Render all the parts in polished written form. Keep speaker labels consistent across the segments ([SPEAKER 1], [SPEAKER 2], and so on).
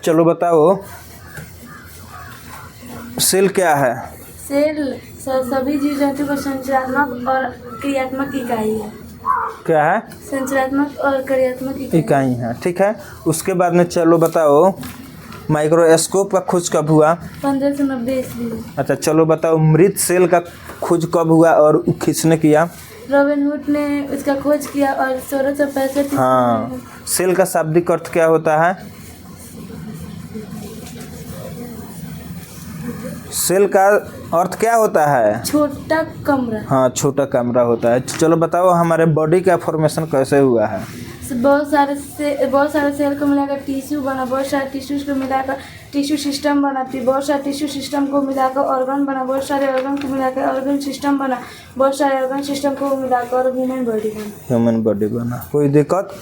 [SPEAKER 1] चलो बताओ सेल क्या है?
[SPEAKER 2] सेल सभी जीव जंतु का संरचनात्मक और क्रियात्मक इकाई है।
[SPEAKER 1] क्या है?
[SPEAKER 2] संरचनात्मक और क्रियात्मक
[SPEAKER 1] इकाई है, ठीक है। उसके बाद में चलो बताओ माइक्रोस्कोप का खोज कब हुआ?
[SPEAKER 2] 1590 ईस्वी में।
[SPEAKER 1] अच्छा चलो बताओ मृत सेल का खोज कब हुआ और किसने किया?
[SPEAKER 2] रॉबिनहुड ने इसका खोज किया और 1665
[SPEAKER 1] हाँ। सेल का शाब्दिक अर्थ क्या होता है? सेल का अर्थ क्या होता है?
[SPEAKER 2] छोटा कमरा।
[SPEAKER 1] हाँ, छोटा कमरा होता है। चलो बताओ हमारे बॉडी का फॉर्मेशन कैसे हुआ है?
[SPEAKER 2] बहुत सारे सेल को मिलाकर टिश्यू बना, बहुत सारे टिश्यूज को मिलाकर टिश्यू सिस्टम बना, बहुत सारे टिश्यू सिस्टम को मिलाकर ऑर्गन बना, बहुत सारे ऑर्गन को मिलाकर ऑर्गन सिस्टम बना, बहुत सारे ऑर्गन सिस्टम को मिलाकर ह्यूमन बॉडी बना।
[SPEAKER 1] ह्यूमन बॉडी बना। कोई दिक्कत?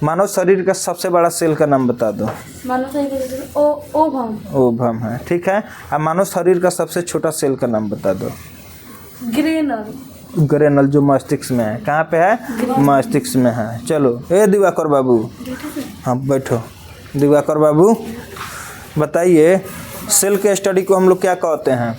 [SPEAKER 1] मानव शरीर का सबसे बड़ा सेल का नाम बता दो।
[SPEAKER 2] मानव शरीर का ओवम।
[SPEAKER 1] ओवम है, ठीक है। अब मानव शरीर का सबसे छोटा सेल का नाम बता दो।
[SPEAKER 2] ग्रेनल।
[SPEAKER 1] ग्रेनल जो मस्तिष्क में है। कहाँ पे है? मस्तिष्क में है। चलो ए दिवाकर बाबू, हाँ बैठो। दिवाकर बाबू बताइए सेल के स्टडी को हम लोग क्या कहते हैं?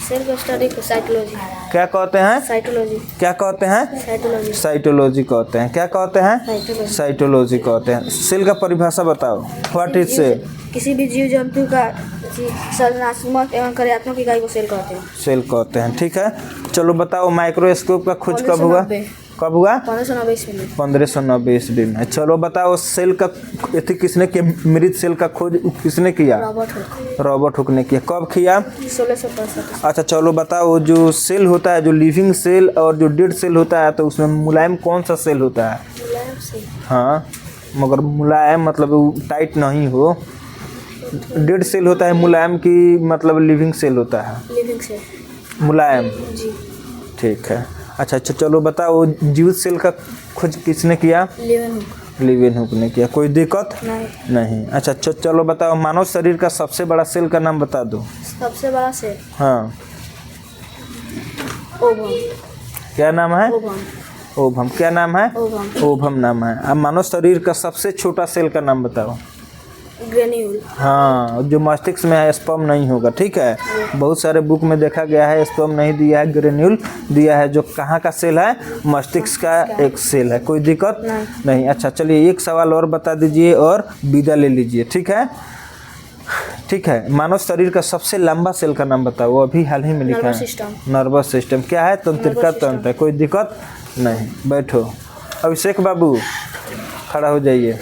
[SPEAKER 2] सेल के स्टडी को साइटोलॉजी।
[SPEAKER 1] क्या कहते हैं?
[SPEAKER 2] साइटोलॉजी।
[SPEAKER 1] क्या कहते हैं?
[SPEAKER 2] साइटोलॉजी।
[SPEAKER 1] साइटोलॉजी कहते हैं। क्या कहते हैं? साइटोलॉजी कहते हैं। सेल का परिभाषा बताओ। What is cell?
[SPEAKER 2] किसी भी जीव जंतु का संरचनात्मक एवं क्रियात्मक इकाई को सेल कहते हैं।
[SPEAKER 1] सेल कहते हैं, ठीक है। चलो बताओ माइक्रोस्कोप का खोज कब हुआ? कब हुआ?
[SPEAKER 2] 1590 ईस्वी में।
[SPEAKER 1] 1590 ईस्वी में। चलो बताओ सेल का किसने किया? मृत सेल का खोज किसने किया? रॉबर्ट हुक ने किया। कब किया?
[SPEAKER 2] 1665।
[SPEAKER 1] अच्छा चलो बताओ जो सेल होता है, जो लिविंग सेल और जो डेड सेल होता है, तो उसमें मुलायम कौन सा सेल होता है? हाँ, मगर मुलायम मतलब टाइट नहीं हो। डेड सेल होता है मुलायम की मतलब लिविंग सेल होता है?
[SPEAKER 2] Living cell.
[SPEAKER 1] मुलायम,
[SPEAKER 2] जी।
[SPEAKER 1] ठीक है। अच्छा चलो बताओ जीवित सेल का खोज किसने किया? लिवेनहुक ने किया। कोई दिक्कत? नहीं। अच्छा चलो बताओ मानव शरीर का सबसे बड़ा सेल का नाम बता दो।
[SPEAKER 2] सबसे बड़ा सेल?
[SPEAKER 1] हाँ।
[SPEAKER 2] ओवम।
[SPEAKER 1] क्या नाम है?
[SPEAKER 2] ओवम।
[SPEAKER 1] ओवम। क्या नाम है?
[SPEAKER 2] ओवम।
[SPEAKER 1] ओवम नाम है। अब मानव शरीर का सबसे छोटा सेल का नाम बताओ।
[SPEAKER 2] ग्रेन्यूल।
[SPEAKER 1] हाँ, जो मस्तिष्क में है स्पर्म नहीं होगा, ठीक है। बहुत सारे बुक में देखा गया है स्पर्म नहीं दिया है, ग्रेन्यूल दिया है। जो कहाँ का सेल है? मस्तिष्क का एक सेल है। कोई दिक्कत नहीं। अच्छा चलिए एक सवाल और बता दीजिए और विदा ले लीजिए, ठीक है। ठीक है, मानव शरीर का सबसे लंबा सेल का नाम बताओ। वो अभी हाल ही में लिखा है। Nervous system. क्या है? तंत्रिका तंत्र है। कोई दिक्कत नहीं। बैठो। अभिषेक बाबू खड़ा हो जाइए।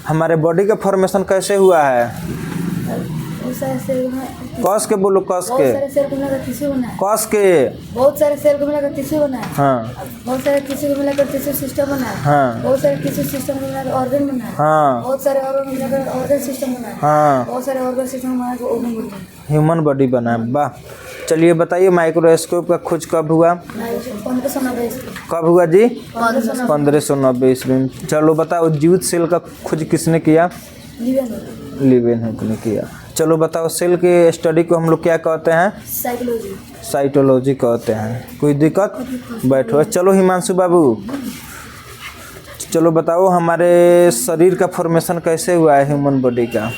[SPEAKER 1] हमारे बॉडी का फॉर्मेशन कैसे हुआ है? कस के बोलो, कस के। कस के।
[SPEAKER 2] बहुत सारे सेल को मिलाकर टिश्यू बना है।
[SPEAKER 1] हाँ।
[SPEAKER 2] बहुत सारे टिश्यू को मिलाकर टिश्यू सिस्टम बना है।
[SPEAKER 1] हाँ।
[SPEAKER 2] बहुत सारे टिश्यू सिस्टम को मिलाकर ऑर्गन बना है।
[SPEAKER 1] हाँ।
[SPEAKER 2] बहुत सारे ऑर्गन मिलाकर ऑर्गन सिस्टम बना है।
[SPEAKER 1] हाँ।
[SPEAKER 2] बहुत सारे ऑर्गन सिस्टम बनाकर ओवम बना है।
[SPEAKER 1] ह्यूमन बॉडी बना है। वाह। चलिए बताइए माइक्रोस्कोप का खोज कब हुआ?
[SPEAKER 2] 1590 ईस्वी।
[SPEAKER 1] कब हुआ जी? 1590 ईस्वी में। चलो बताओ जीवित सेल का खोज किसने किया? लिवेनहुक ने किया। चलो बताओ सेल के स्टडी को हम लोग क्या कहते हैं?
[SPEAKER 2] साइटोलॉजी।
[SPEAKER 1] साइटोलॉजी कहते हैं। कोई दिक्कत? बैठो। चलो हिमांशु बाबू चलो बताओ हमारे शरीर का फॉर्मेशन कैसे हुआ है ह्यूमन बॉडी का?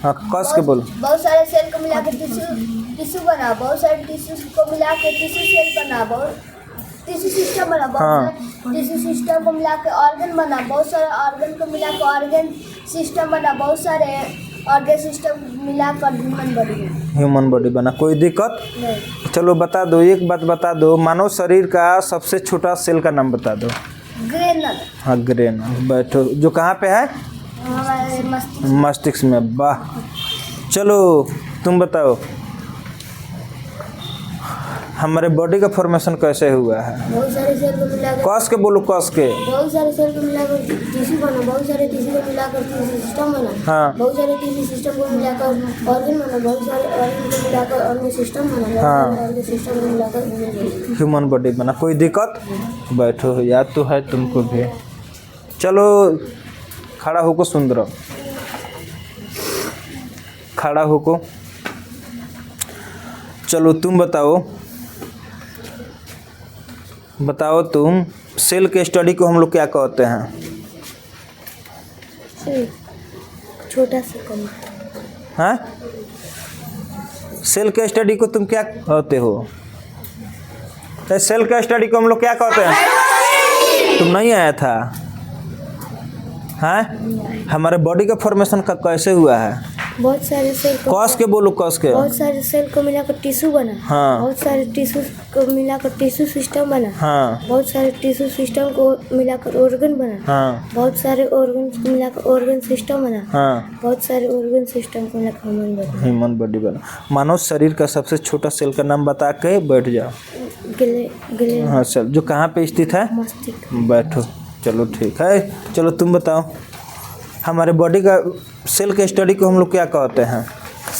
[SPEAKER 1] हाँ, कस के बोलो।
[SPEAKER 2] बहुत सारे सेल को मिलाकर टिश्यू बना, बहुत सारे टिश्यू को मिलाकर टिश्यू सेल बना, बहुत टिश्यू सिस्टम बना, बहुत टिश्यू सिस्टम को मिलाकर ऑर्गन बना, बहुत सारे ऑर्गन को मिलाकर ऑर्गन सिस्टम बना, बहुत सारे ऑर्गन सिस्टम मिलाकर ह्यूमन बॉडी बना।
[SPEAKER 1] ह्यूमन बॉडी बना। कोई दिक्कत
[SPEAKER 2] नहीं।
[SPEAKER 1] चलो बता दो, एक बात बता दो, मानव शरीर का सबसे छोटा सेल का नाम बता दो।
[SPEAKER 2] ग्रेनल।
[SPEAKER 1] हाँ ग्रेनल। बैठो। जो कहाँ पे है?
[SPEAKER 2] हमारे
[SPEAKER 1] मस्तिष्क में। वाह। चलो तुम बताओ हमारे बॉडी का फॉर्मेशन कैसे हुआ है?
[SPEAKER 2] बहुत सारे सेल को मिलाकर
[SPEAKER 1] कस के बोलो, कस के।
[SPEAKER 2] बहुत सारे सेल को मिलाकर टिश्यू बना, बहुत सारे टिश्यू को मिलाकर टिश्यू सिस्टम बना।
[SPEAKER 1] हाँ।
[SPEAKER 2] बहुत सारे टिश्यू सिस्टम को मिलाकर ऑर्गन बना, बहुत सारे ऑर्गन को मिलाकर ऑर्गन सिस्टम बना।
[SPEAKER 1] हाँ।
[SPEAKER 2] ऑर्गन सिस्टम को मिलाकर
[SPEAKER 1] ह्यूमन बॉडी बना। कोई दिक्कत? बैठो, याद तो है तुमको भी। चलो खड़ा होको सुंदर, खड़ा होको। चलो तुम बताओ तुम सेल के स्टडी को हम लोग क्या कहते हैं?
[SPEAKER 2] छोटा सा कम।
[SPEAKER 1] हाँ, सेल के स्टडी को तुम क्या कहते हो? तो सेल के स्टडी को हम लोग क्या कहते हैं? तुम नहीं आया था? हाँ, हमारे बॉडी का फॉर्मेशन का कैसे हुआ है?
[SPEAKER 2] बहुत सारे सेल को
[SPEAKER 1] कस के बोलो, कस के।
[SPEAKER 2] बहुत सारे सेल को मिलाकर टिश्यू बना।
[SPEAKER 1] हाँ।
[SPEAKER 2] बहुत सारे टिश्यू को मिलाकर टिश्यू सिस्टम बना।
[SPEAKER 1] हाँ
[SPEAKER 2] बहुत सारे टिश्यू सिस्टम को मिलाकर ऑर्गन बना।
[SPEAKER 1] हाँ
[SPEAKER 2] बहुत सारे ऑर्गन को मिलाकर ऑर्गन सिस्टम बना।
[SPEAKER 1] हाँ,
[SPEAKER 2] बहुत सारे ऑर्गन सिस्टम को मिलाकर ह्यूमन बना।
[SPEAKER 1] ह्यूमन बॉडी बना। मानव शरीर का सबसे छोटा सेल का नाम बता के बैठ जाओ।
[SPEAKER 2] गिले गिले
[SPEAKER 1] हाँ सर, जो कहाँ पे स्थित है?
[SPEAKER 2] मस्तिष्क।
[SPEAKER 1] बैठो, चलो ठीक है। चलो तुम बताओ, हमारे बॉडी का सेल के स्टडी को हम लोग क्या कहते हैं?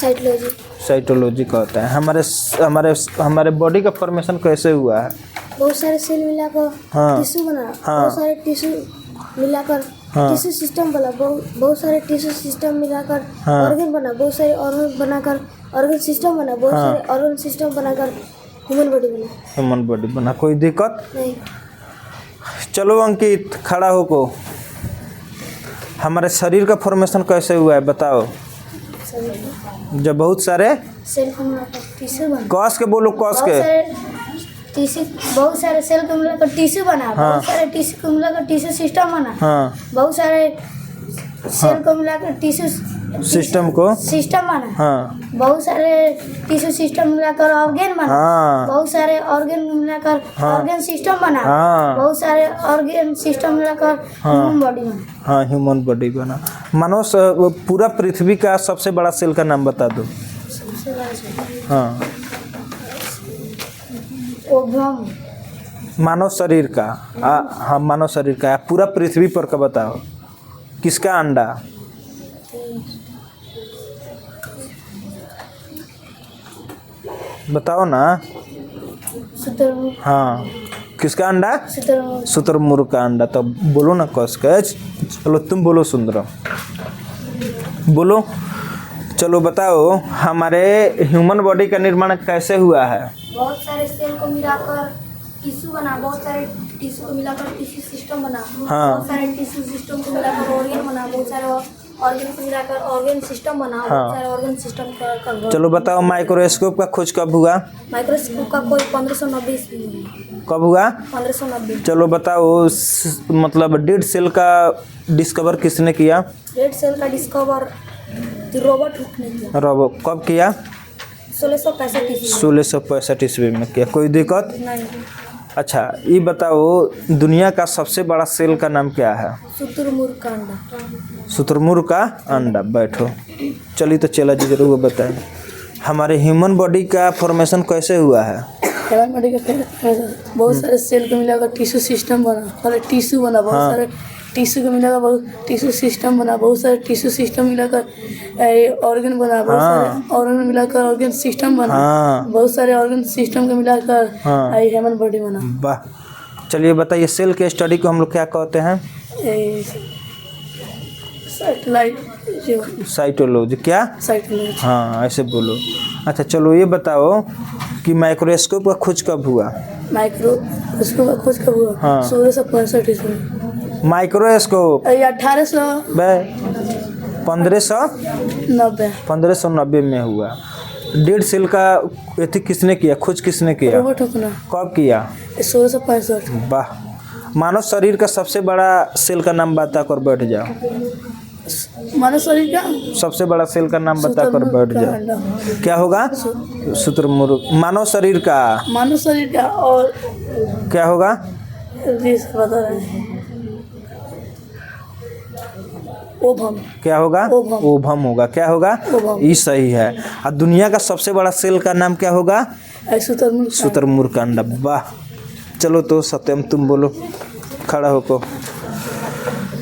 [SPEAKER 2] साइटोलॉजी।
[SPEAKER 1] साइटोलॉजी कहते हैं। हमारे बॉडी का फॉर्मेशन कैसे हुआ है?
[SPEAKER 2] बहुत सारे सेल मिलाकर
[SPEAKER 1] हाँ।
[SPEAKER 2] टिश्यू बना।
[SPEAKER 1] हाँ।
[SPEAKER 2] बहुत सारे टिश्यू मिलाकर
[SPEAKER 1] हाँ।
[SPEAKER 2] टिश्यू सिस्टम बना। बहुत सारे टिश्यू सिस्टम मिलाकर
[SPEAKER 1] हाँ।
[SPEAKER 2] ऑर्गन बना। बहुत सारे ऑर्गन बनाकर ऑर्गन सिस्टम बना। बहुत
[SPEAKER 1] हाँ।
[SPEAKER 2] सारे ऑर्गन सिस्टम बनाकर ह्यूमन बॉडी बना।
[SPEAKER 1] ह्यूमन बॉडी बना। कोई दिक्कत?
[SPEAKER 2] नहीं।
[SPEAKER 1] चलो अंकित, खड़ा होको। हमारे शरीर का फॉर्मेशन कैसे हुआ है बताओ? जब बहुत सारे
[SPEAKER 2] सेल को मिलाकर टिश्यू बना।
[SPEAKER 1] कस के बोलो, कस के।
[SPEAKER 2] बहुत सारे सेल को मिलाकर टिश्यू बना।
[SPEAKER 1] हाँ।
[SPEAKER 2] बहुत सारे टिश्यू को मिलाकर टिश्यू सिस्टम बना।
[SPEAKER 1] हाँ,
[SPEAKER 2] बहुत सारे सेल को मिलाकर टिश्यू
[SPEAKER 1] सिस्टम को।
[SPEAKER 2] सिस्टम बना।
[SPEAKER 1] हाँ
[SPEAKER 2] बहुत सारे टिश्यू सिस्टम मिलाकर ऑर्गन बना।
[SPEAKER 1] हाँ
[SPEAKER 2] बहुत सारे ऑर्गन मिलाकर
[SPEAKER 1] हाँ।
[SPEAKER 2] ऑर्गन सिस्टम बना।
[SPEAKER 1] हाँ।
[SPEAKER 2] बहुत सारे ऑर्गन सिस्टम मिलाकर ह्यूमन बॉडी बना।
[SPEAKER 1] हाँ, ह्यूमन बॉडी बना। मानो पूरा पृथ्वी का सबसे बड़ा सेल का नाम बता दो।
[SPEAKER 2] सबसे बड़ा सेल
[SPEAKER 1] हाँ,
[SPEAKER 2] ओवम।
[SPEAKER 1] मानव शरीर का। हाँ, मानव शरीर का पूरा पृथ्वी पर का बताओ। किसका अंडा? बताओ ना।
[SPEAKER 2] शुतुरमुर्ग।
[SPEAKER 1] हाँ, किसका अंडा?
[SPEAKER 2] शुतुरमुर्ग।
[SPEAKER 1] शुतुरमुर्ग का अंडा। तो बोलो ना कस के। चलो तुम बोलो, सुंदरम बोलो। चलो बताओ, हमारे ह्यूमन बॉडी का निर्माण कैसे हुआ है?
[SPEAKER 2] बहुत सारे सेल को मिलाकर टिश्यू बना। बहुत सारे टिश्यू को मिलाकर टिश्यू सिस्टम बना।
[SPEAKER 1] हाँ।
[SPEAKER 2] बहुत सारे टिश्यू सिस्टम को मिलाकर ऑर्गन बना। बहुत सारे ऑर्गन को मिलाकर ऑर्गन सिस्टम बना।
[SPEAKER 1] हाँ।
[SPEAKER 2] बहुत सारे ऑर्गन सिस्टम का
[SPEAKER 1] चलो बताओ, माइक्रोस्कोप का खोज कब हुआ?
[SPEAKER 2] माइक्रोस्कोप का कोई 1590 ईस्वी में।
[SPEAKER 1] कब हुआ?
[SPEAKER 2] 1590।
[SPEAKER 1] चलो बताओ, मतलब डेड सेल का डिस्कवर किसने किया?
[SPEAKER 2] रेड सेल का डिस्कवर रॉबर्ट हुक ने किया।
[SPEAKER 1] रोबो कब किया?
[SPEAKER 2] 1665 ईस्वी
[SPEAKER 1] 1665 ईस्वी में किया। कोई दिक्कत?
[SPEAKER 2] में। नहीं।
[SPEAKER 1] अच्छा, ये बताओ, दुनिया का सबसे बड़ा सेल का नाम क्या है?
[SPEAKER 2] शुतुरमुर्ग का अंडा।
[SPEAKER 1] शुतुरमुर्ग का अंडा। बैठो। चलिए तो चला जी जरूर बताएं, हमारे ह्यूमन बॉडी का फॉर्मेशन कैसे हुआ है?
[SPEAKER 3] ह्यूमन बॉडी का बहुत सारे सेल को मिलाकर टिश्यू सिस्टम बना। सारे टिश्यू बना। बहुत
[SPEAKER 1] हाँ।
[SPEAKER 3] सारे टिश्यू को मिलाकर बहुत टिश्यू सिस्टम बना। बहुत सारे टिश्यू सिस्टम मिलाकर ऑर्गन बना। बहुत
[SPEAKER 1] हाँ।
[SPEAKER 3] सारे ऑर्गन मिलाकर ऑर्गन सिस्टम बना।
[SPEAKER 1] हाँ।
[SPEAKER 3] बहुत सारे ऑर्गन सिस्टम को मिलाकर
[SPEAKER 1] हाँ।
[SPEAKER 3] ह्यूमन बॉडी बना।
[SPEAKER 1] वाह। चलिए बताइए, सेल के स्टडी को हम लोग क्या कहते हैं?
[SPEAKER 3] सैटेलाइट।
[SPEAKER 1] साइटोलॉजी। क्या?
[SPEAKER 3] साइटोलॉजी।
[SPEAKER 1] हाँ, ऐसे बोलो। अच्छा चलो ये बताओ कि माइक्रोस्कोप का खोज कब हुआ?
[SPEAKER 3] माइक्रो उसको खोज कब हुआ?
[SPEAKER 1] हाँ।
[SPEAKER 3] 1665 ईस्वी में।
[SPEAKER 1] माइक्रोस्कोप 1590 में हुआ। डेड सेल का एथी किसने किया, खोज किसने किया?
[SPEAKER 3] रॉबर्ट हुक ने।
[SPEAKER 1] कब किया?
[SPEAKER 3] 1665।
[SPEAKER 1] वाह। मानव शरीर का सबसे बड़ा सेल का नाम बता कर बैठ जाओ।
[SPEAKER 3] मानव शरीर का
[SPEAKER 1] सबसे बड़ा सेल का नाम बता कर बैठ जाओ। क्या होगा? शुतुरमुर्ग। मानव शरीर का और
[SPEAKER 3] क्या
[SPEAKER 1] होगा?
[SPEAKER 3] बता रहे हैं। ओवम।
[SPEAKER 1] क्या होगा?
[SPEAKER 3] ओवम।
[SPEAKER 1] ओवम होगा। क्या होगा?
[SPEAKER 3] ओवम।
[SPEAKER 1] ये सही है। और दुनिया का सबसे बड़ा सेल का नाम क्या होगा?
[SPEAKER 3] शुतुरमुर्ग।
[SPEAKER 1] शुतुरमुर्ग का अंडा। वाह। चलो तो सत्यम तुम बोलो, खड़ा होको।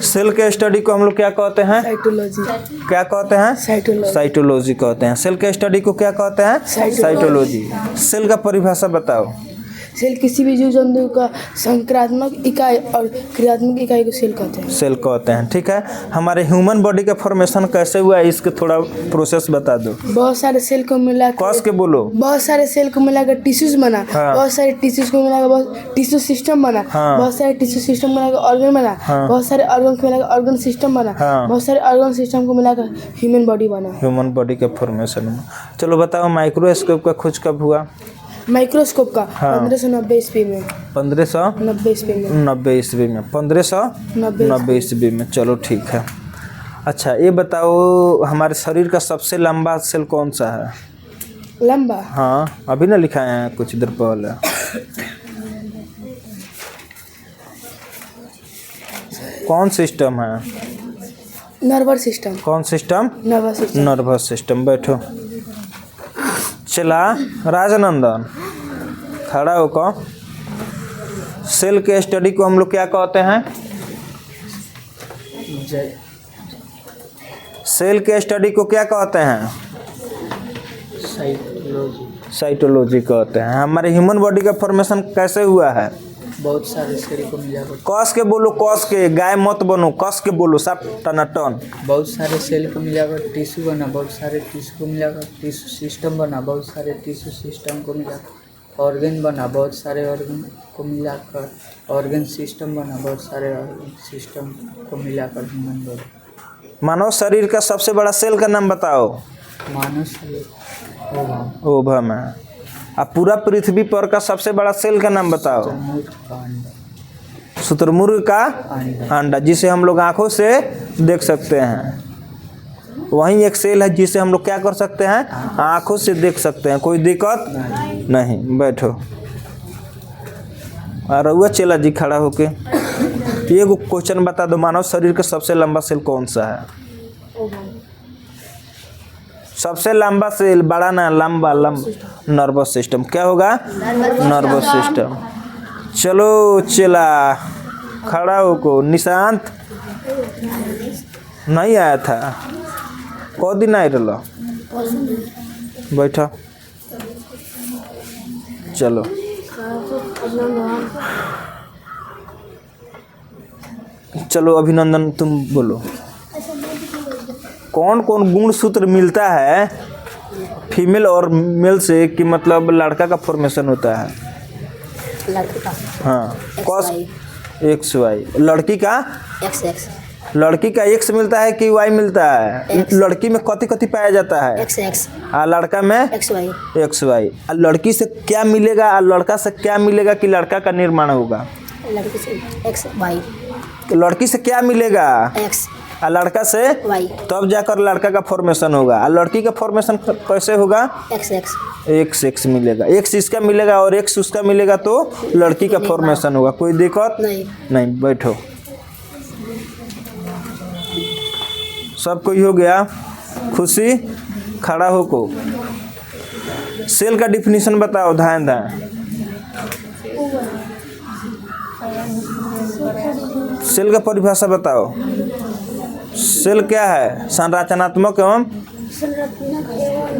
[SPEAKER 1] सेल के स्टडी को हम लोग क्या कहते हैं?
[SPEAKER 3] साइटोलॉजी।
[SPEAKER 1] क्या कहते हैं?
[SPEAKER 3] साइटोलॉजी।
[SPEAKER 1] साइटोलॉजी कहते हैं। सेल के स्टडी को क्या कहते हैं?
[SPEAKER 3] साइटोलॉजी।
[SPEAKER 1] साइटोलॉजी। सेल का परिभाषा बताओ।
[SPEAKER 3] सेल किसी भी जीव जंतु का संक्रात्मक इकाई और क्रियात्मक इकाई को सेल कहते हैं।
[SPEAKER 1] सेल कहते हैं, ठीक है। हमारे ह्यूमन बॉडी का फॉर्मेशन कैसे हुआ है, इसके थोड़ा प्रोसेस बता दो।
[SPEAKER 3] बहुत सारे सेल को मिलाकर
[SPEAKER 1] कस के बोलो।
[SPEAKER 3] बहुत सारे सेल को मिलाकर टिश्यूज बना,
[SPEAKER 1] हाँ।
[SPEAKER 3] बहुत सारे टिश्यूज को मिलाकर बहुत टिश्यू सिस्टम बना,
[SPEAKER 1] हाँ।
[SPEAKER 3] बहुत सारे टिश्यू सिस्टम मिलाकर ऑर्गन बना,
[SPEAKER 1] हाँ।
[SPEAKER 3] बहुत सारे ऑर्गन को मिलाकर ऑर्गन सिस्टम बना,
[SPEAKER 1] हाँ।
[SPEAKER 3] बहुत सारे ऑर्गन सिस्टम को मिलाकर ह्यूमन बॉडी बना।
[SPEAKER 1] ह्यूमन बॉडी के फॉर्मेशन में चलो बताओ, माइक्रोस्कोप का खोज कब हुआ?
[SPEAKER 3] माइक्रोस्कोप का
[SPEAKER 1] हाँ।
[SPEAKER 3] 1590 ईस्वी में
[SPEAKER 1] 1590
[SPEAKER 3] ईस्वी में
[SPEAKER 1] 90 ईस्वी में 1590 ईस्वी में। चलो ठीक है। अच्छा ये बताओ, हमारे शरीर का सबसे लंबा सेल कौन सा है?
[SPEAKER 3] लंबा।
[SPEAKER 1] हाँ अभी ना लिखा है कुछ देर पहले। कौन सिस्टम है?
[SPEAKER 3] Nervous system.
[SPEAKER 1] कौन system?
[SPEAKER 3] Nervous system.
[SPEAKER 1] Nervous system. बैठो। चला राजनंदन, खड़ा होकर। सेल के स्टडी को हम लोग क्या कहते हैं? सेल के स्टडी को क्या कहते हैं? साइटोलॉजी कहते हैं। हमारे ह्यूमन बॉडी का फॉर्मेशन कैसे हुआ है?
[SPEAKER 4] बहुत सारे सेल को मिलाकर।
[SPEAKER 1] कस के बोलो, कस के, गाय मत बनो, कस के बोलो, सब टनाटन।
[SPEAKER 4] बहुत सारे सेल को मिलाकर टिश्यू बना, बहुत सारे टिश्यू को मिलाकर टिश्यू सिस्टम बना, बहुत सारे टिश्यू सिस्टम को मिलाकर ऑर्गन बना, बहुत सारे ऑर्गन को मिलाकर ऑर्गन सिस्टम बना, बहुत सारे ऑर्गन सिस्टम को मिलाकर ह्यूमन बॉडी।
[SPEAKER 1] मानव शरीर का सबसे बड़ा सेल का नाम बताओ।
[SPEAKER 4] मानव शरीर
[SPEAKER 1] ओवम है। अब पूरा पृथ्वी पर का सबसे बड़ा सेल का नाम बताओ। शुतुरमुर्ग का अंडा, जिसे हम लोग आंखों से देख सकते हैं। वहीं एक सेल है जिसे हम लोग क्या कर सकते हैं? आंखों से देख सकते हैं। कोई दिक्कत नहीं। बैठो। और रहुआ चेला जी खड़ा होके ये क्वेश्चन बता दो, मानव शरीर का सबसे लंबा सेल कौन सा है? सबसे लंबा सेल, बड़ा ना, लंबा नर्वस सिस्टम। क्या होगा? Nervous system. चलो चला, खड़ा होको। निशांत नहीं आया था, कौ दिन आए रहा? बैठा। चलो चलो अभिनंदन तुम बोलो। कौन कौन गुणसूत्र मिलता है फीमेल और मेल से, कि मतलब लड़का का फॉर्मेशन होता है?
[SPEAKER 5] लड़का
[SPEAKER 1] हाँ कॉस एक्स वाई। लड़की का
[SPEAKER 5] एक्स
[SPEAKER 1] लड़की का एक्स मिलता है कि वाई मिलता है? लड़की में कति कति पाया जाता है?
[SPEAKER 5] एक्स
[SPEAKER 1] और लड़का में एक्स वाई। लड़की से क्या मिलेगा और लड़का से क्या मिलेगा कि लड़का का निर्माण होगा?
[SPEAKER 5] लड़की से एक्स वाई।
[SPEAKER 1] लड़की से क्या मिलेगा?
[SPEAKER 5] एक्स
[SPEAKER 1] और लड़का से
[SPEAKER 5] वाई।
[SPEAKER 1] तब जाकर लड़का का फॉर्मेशन होगा। और लड़की का फॉर्मेशन कैसे होगा? एक्स एक्स मिलेगा। एक्स इसका मिलेगा और एक्स उसका मिलेगा तो लड़की का फॉर्मेशन होगा। कोई दिक्कत नहीं। बैठो। सब कोई हो गया? खुशी, खड़ा होको। सेल का डिफिनीशन बताओ। ध्यान दें। सेल का परिभाषा बताओ। सेल क्या है? संरचनात्मक एवं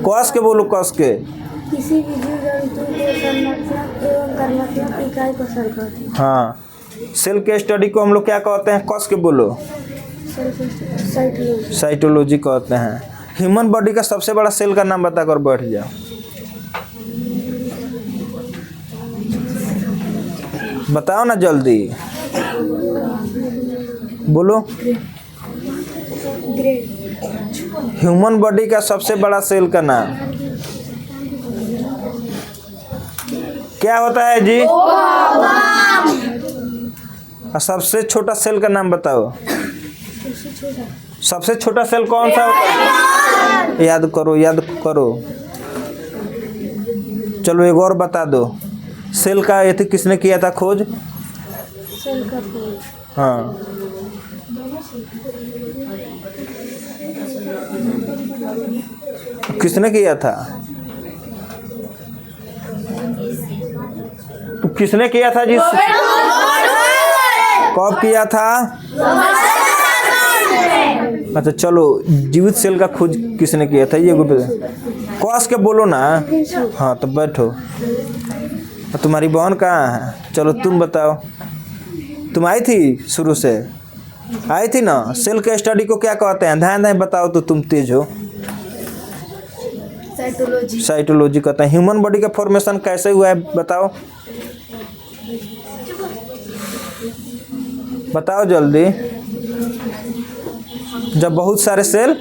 [SPEAKER 1] कस के बोलो, कस के।
[SPEAKER 2] किसी भी जीव जंतु के संरचनात्मक एवं कर्मात्मक इकाई को सेल कहते हैं।
[SPEAKER 1] हाँ, सेल के स्टडी को हम लोग क्या कहते हैं? कस के बोलो। साइटोलॉजी कहते हैं। ह्यूमन बॉडी का सबसे बड़ा सेल का नाम बताकर बैठ जाओ। बताओ ना जल्दी, बोलो। ह्यूमन बॉडी का सबसे बड़ा सेल का नाम क्या होता है जी? और सबसे छोटा सेल का नाम बताओ। सबसे छोटा सेल कौन सा होता है? याद करो, याद करो। चलो एक और बता दो। सेल का ये किसने किया था खोज?
[SPEAKER 2] सेल का खोज
[SPEAKER 1] हाँ, किसने किया था? किसने किया था जी? कब किया था? अच्छा चलो, जीवित सेल का खोज किसने किया था? ये कस के बोलो ना। हाँ तो बैठो। और तुम्हारी बहन कहाँ है? चलो तुम बताओ, तुम आई थी शुरू से, आई थी ना। सेल के स्टडी को क्या कहते हैं? ध्यान ध्यान बताओ तो तुम तेज हो।
[SPEAKER 2] साइटोलॉजी।
[SPEAKER 1] साइटोलॉजी कहते हैं। ह्यूमन बॉडी का फॉर्मेशन कैसे हुआ है बताओ, बताओ जल्दी। जब बहुत सारे सेल,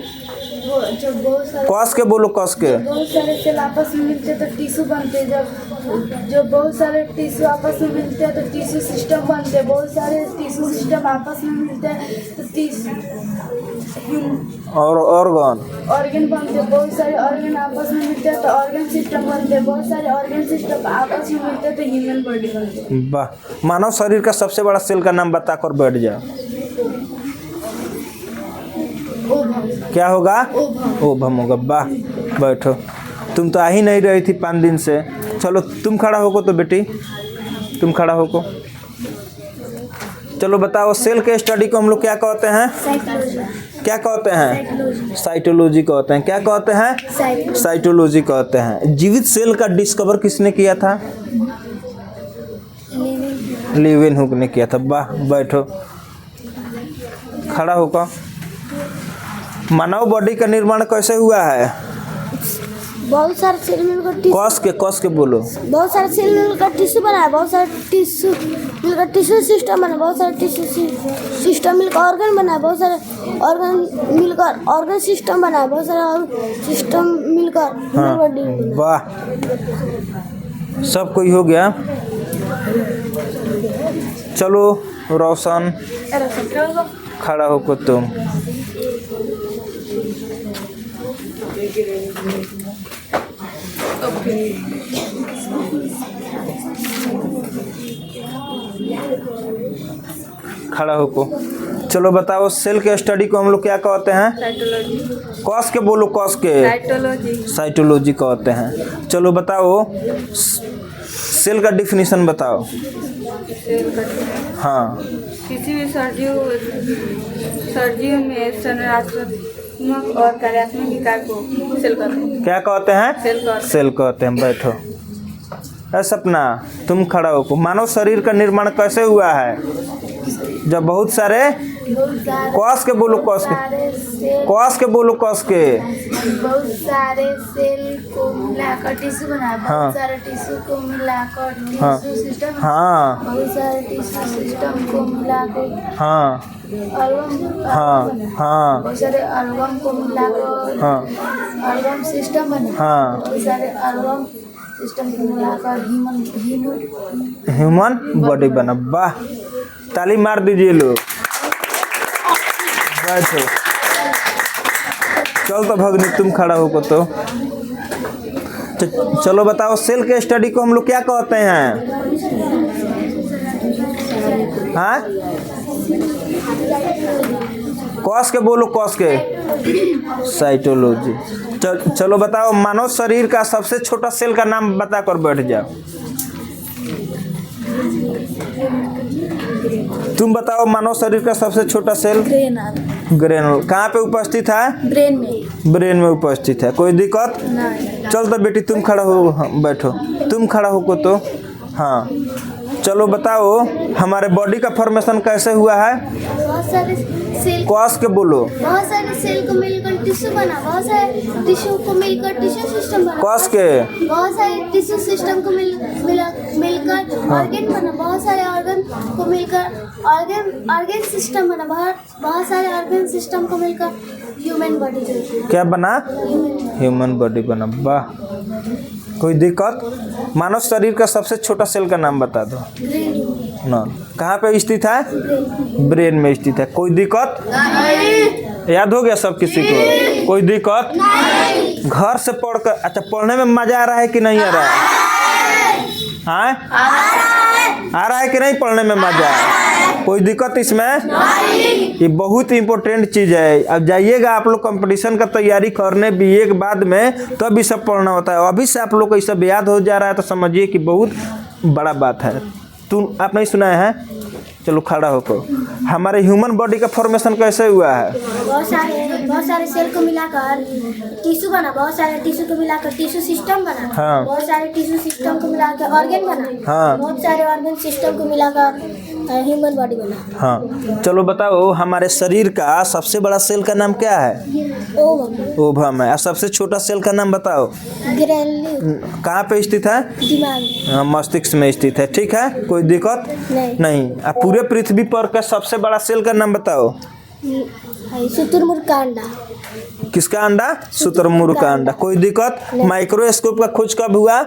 [SPEAKER 2] जब बहुत सारे
[SPEAKER 1] कस के बोलो, कस के।
[SPEAKER 2] बहुत सारे सेल आपस में मिलते हैं तो टिश्यू बनते हैं। जब बहुत सारे टिश्यू आपस में मिलते हैं तो टिश्यू सिस्टम बनते हैं। बहुत सारे टिश्यू सिस्टम आपस में मिलते हैं तो
[SPEAKER 1] और ऑर्गन
[SPEAKER 2] ऑर्गन बनते हैं। बहुत सारे ऑर्गन आपस में मिलते हैं तो ऑर्गन सिस्टम बनते हैं। बहुत सारे ऑर्गन सिस्टम आपस में मिलते हैं तो ह्यूमन बॉडी बनते हैं।
[SPEAKER 1] वाह। मानव शरीर का सबसे बड़ा सेल का नाम बताकर बैठ जाओ।
[SPEAKER 2] ओवम।
[SPEAKER 1] क्या होगा?
[SPEAKER 2] ओवम।
[SPEAKER 1] ओवम होगा। वाह, बैठो। तुम तो आ ही नहीं रही थी 5 दिन से। चलो तुम खड़ा होको तो बेटी, तुम खड़ा होको। चलो बताओ, सेल के स्टडी को हम लोग क्या कहते हैं? क्या कहते हैं? साइटोलॉजी कहते हैं। क्या कहते हैं? साइटोलॉजी कहते हैं। जीवित सेल का डिस्कवर किसने किया था? लीवेनहुक ने किया था। वाह, बैठो, खड़ा होकर। मानव बॉडी का निर्माण कैसे हुआ है?
[SPEAKER 2] बहुत सारे सेल मिलकर
[SPEAKER 1] कस के बोलो।
[SPEAKER 2] बहुत सारे सेल मिलकर टिश्यू बना है। बहुत सारे टिश्यू मिलकर टिश्यू सिस्टम बना है। बहुत सारे टिश्यू सिस्टम मिलकर ऑर्गन बना है। बहुत सारे ऑर्गन मिलकर ऑर्गन सिस्टम बना है। बहुत सारे सिस्टम मिलकर ह्यूमन बॉडी बना है।
[SPEAKER 1] वाह, सब कोई हो गया। चलो रोशन, खड़ा होको तुम। खड़ा होको। चलो बताओ, सेल के स्टडी को हम लोग क्या कहते हैं?
[SPEAKER 3] साइटोलॉजी।
[SPEAKER 1] कस के बोलो, कस के।
[SPEAKER 3] साइटोलॉजी।
[SPEAKER 1] साइटोलॉजी कहते हैं। चलो बताओ, सेल का डिफिनीशन बताओ। हाँ।
[SPEAKER 3] किसी भी सर्जियों में संरचनात्मक और कार्यात्मक विकार को सेल कहते हैं।
[SPEAKER 1] क्या कहते हैं?
[SPEAKER 3] सेल कहते हैं।
[SPEAKER 1] सेल कहते हैं। बैठो। सपना, तुम खड़ा हो। मानव शरीर का निर्माण कैसे हुआ है? जब बहुत सारे, कस के बोलो, कस के, कस के बोलो, कस के।
[SPEAKER 2] बहुत सारे सेल को मिलाकर टिश्यू बना है।
[SPEAKER 1] हाँ।
[SPEAKER 2] बहुत सारे टिश्यू को मिलाकर
[SPEAKER 1] हाँ।
[SPEAKER 2] Tissue system.
[SPEAKER 1] हाँ।
[SPEAKER 2] बहुत सारे टिश्यू सिस्टम को मिलाकर
[SPEAKER 1] हाँ।
[SPEAKER 2] ऑर्गन।
[SPEAKER 1] हाँ। हाँ।
[SPEAKER 2] बहुत सारे ऑर्गन को मिलाकर
[SPEAKER 1] हाँ।
[SPEAKER 2] ऑर्गन सिस्टम बना।
[SPEAKER 1] हाँ।
[SPEAKER 2] बहुत सारे ऑर्गन सिस्टम को मिलाकर
[SPEAKER 1] ह्यूमन बॉडी बना। वाह, ताली मार दीजिए लोग। बैठो। चल तो भगनी, तुम खड़ा होको तो। चलो बताओ, सेल के स्टडी को हम लोग क्या कहते हैं? हाँ, कस के बोलो, कस के। साइटोलॉजी। चलो बताओ, मानव शरीर का सबसे छोटा सेल का नाम बताकर बैठ जाओ। तुम बताओ, मानव शरीर का सबसे छोटा सेल? ग्रेनुल। कहाँ पे उपस्थित है?
[SPEAKER 2] ब्रेन में।
[SPEAKER 1] ब्रेन में उपस्थित है। कोई दिक्कत? चल तो बेटी, तुम खड़ा हो। हाँ, बैठो। तुम खड़ा होको तो। हाँ। चलो बताओ, हमारे बॉडी का फॉर्मेशन कैसे हुआ है?
[SPEAKER 2] बहुत सारे सेल,
[SPEAKER 1] कस के बोलो।
[SPEAKER 2] बहुत सारे सेल को मिलकर टिश्यू बना। बहुत सारे टिश्यू को मिलकर टिश्यू सिस्टम बना।
[SPEAKER 1] कस के।
[SPEAKER 2] बहुत सारे टिश्यू सिस्टम को मिलकर ऑर्गन बना। बहुत सारे ऑर्गन को मिलकर ऑर्गन सिस्टम बना। बहुत सारे ऑर्गन सिस्टम को मिलकर ह्यूमन बॉडी।
[SPEAKER 1] क्या बना? ह्यूमन बॉडी बना। वाह, कोई दिक्कत? मानव शरीर का सबसे छोटा सेल का नाम बता दो ना। कहाँ पे स्थित है? ब्रेन में स्थित है। कोई दिक्कत? याद हो गया सब किसी को? कोई दिक्कत? घर से पढ़कर, अच्छा, पढ़ने में मजा आ रहा है कि नहीं आ रहा है? हाँ, आ रहा है कि नहीं पढ़ने में मजा? कोई दिक्कत इसमें? ये बहुत इंपॉर्टेंट चीज़ है। अब जाइएगा आप लोग कंपटीशन का तैयारी करने बीए के बाद में, तब ये सब पढ़ना होता है। अभी से आप लोग को ये सब याद हो जा रहा है तो समझिए कि बहुत बड़ा बात है। आप नहीं सुनाए हैं? चलो खड़ा होकर। हमारे ह्यूमन बॉडी का फॉर्मेशन कैसे हुआ है?
[SPEAKER 2] बहुत सारे सेल को मिलाकर टिश्यू बना, बहुत सारे टिश्यू को मिलाकर टिश्यू सिस्टम बना,
[SPEAKER 1] हाँ।
[SPEAKER 2] बहुत सारे टिश्यू सिस्टम को मिलाकर ऑर्गन बना,
[SPEAKER 1] हाँ।
[SPEAKER 2] बहुत सारे ऑर्गन सिस्टम को मिलाकर ह्यूमन बॉडी बना।
[SPEAKER 1] हाँ, चलो बताओ हमारे शरीर का सबसे बड़ा सेल का नाम क्या है? ओवम है। और सबसे छोटा सेल का नाम बताओ।
[SPEAKER 2] ग्रेन्यूल।
[SPEAKER 1] कहाँ पे स्थित है?
[SPEAKER 2] दिमाग।
[SPEAKER 1] हाँ, मस्तिष्क में स्थित है। ठीक है, कोई दिक्कत नहीं। अब पूरे पृथ्वी पर का सबसे बड़ा सेल का नाम बताओ।
[SPEAKER 2] शुतुरमुर्ग का अंडा।
[SPEAKER 1] किसका अंडा? शुतुरमुर्ग का अंडा। कोई दिक्कत? माइक्रोस्कोप का खोज कब हुआ?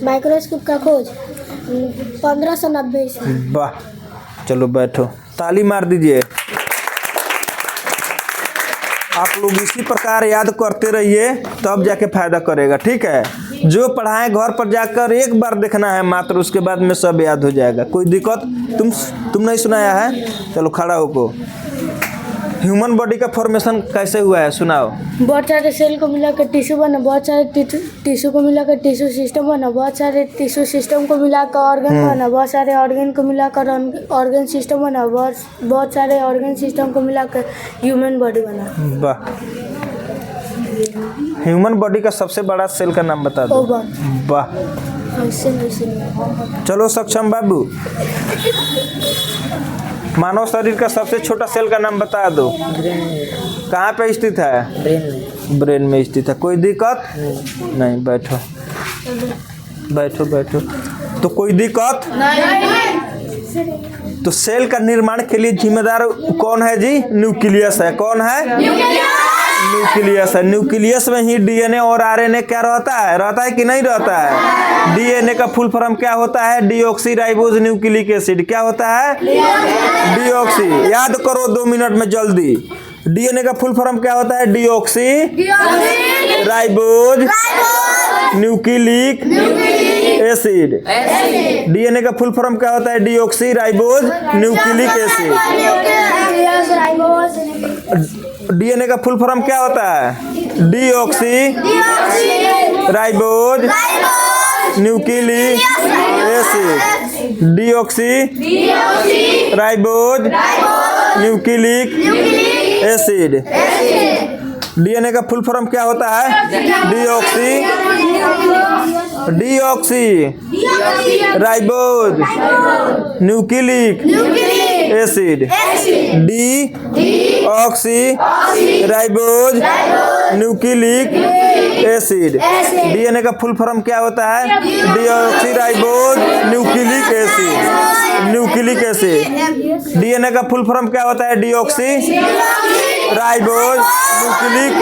[SPEAKER 2] माइक्रोस्कोप का खोज 1590 से।
[SPEAKER 1] वाह, चलो बैठो, ताली मार दीजिए। आप लोग इसी प्रकार याद करते रहिए, तब जाके फायदा करेगा। ठीक है, जो पढ़ाएं घर पर जाकर एक बार देखना है मात्र, उसके बाद में सब याद हो जाएगा। कोई दिक्कत? तुम नहीं सुनाया है? चलो खड़ा होको। ह्यूमन बॉडी का फॉर्मेशन कैसे हुआ है सुनाओ।
[SPEAKER 3] बहुत सारे सेल को मिलाकर टिश्यू बना, बहुत सारे टिश्यू को मिलाकर टिश्यू सिस्टम बना, बहुत सारे टिश्यू सिस्टम को मिलाकर ऑर्गन बना, बहुत सारे ऑर्गन को मिलाकर ऑर्गन सिस्टम बना, बहुत सारे ऑर्गन सिस्टम को मिलाकर ह्यूमन बॉडी बना।
[SPEAKER 1] वाह, ह्यूमन बॉडी का सबसे बड़ा सेल का नाम बता दो।
[SPEAKER 3] ओवम।
[SPEAKER 1] वाह, चलो सक्षम बाबू, मानव शरीर का सबसे छोटा सेल का नाम बता दो। कहाँ पे स्थित है?
[SPEAKER 4] ब्रेन में।
[SPEAKER 1] ब्रेन में स्थित है। कोई दिक्कत नहीं? बैठो बैठो बैठो। तो कोई दिक्कत तो सेल का निर्माण के लिए जिम्मेदार कौन है जी? न्यूक्लियस है। कौन है? न्यूक्लियस है। न्यूक्लियस में ही डीएनए और आरएनए क्या रहता है कि नहीं रहता है? डीएनए का फुल फॉर्म क्या होता है? Deoxy ribose nucleic acid. क्या होता है? डीऑक्सी। याद करो 2 मिनट में जल्दी। डीएनए का फुल फॉर्म क्या होता है? Deoxy ribose nucleic acid. DNA का फुल फॉर्म क्या होता है? Deoxy ribose nucleic acid. DNA का फुल फॉर्म क्या होता है? Deoxy ribose nucleic acid. Deoxy ribose nucleic acid. DNA का फुल फॉर्म क्या होता है? Deoxy ribose nucleic acid. Deoxy ribose nucleic acid. DNA का फुल फॉर्म क्या होता है? Deoxy ribose nucleic acid. Nucleic acid. DNA का फुल फॉर्म क्या होता है? Deoxy ribose nucleic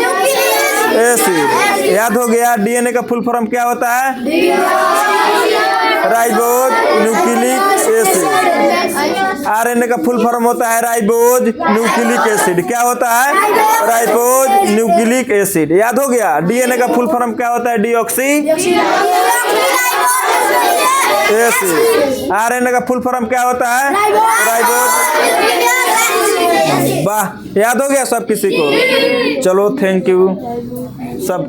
[SPEAKER 1] acid. याद हो गया? डीएनए का फुल फॉर्म क्या होता है? Ribose nucleic acid. आरएनए का फुल फॉर्म होता है राइबोज न्यूक्लिक एसिड। क्या होता है? Ribose nucleic acid. याद हो गया? डीएनए का फुल फॉर्म क्या होता है? Deoxy acid. आरएनए का फुल फॉर्म क्या होता है? राइबोज। वाह, याद हो गया सब किसी को? चलो थैंक यू सब।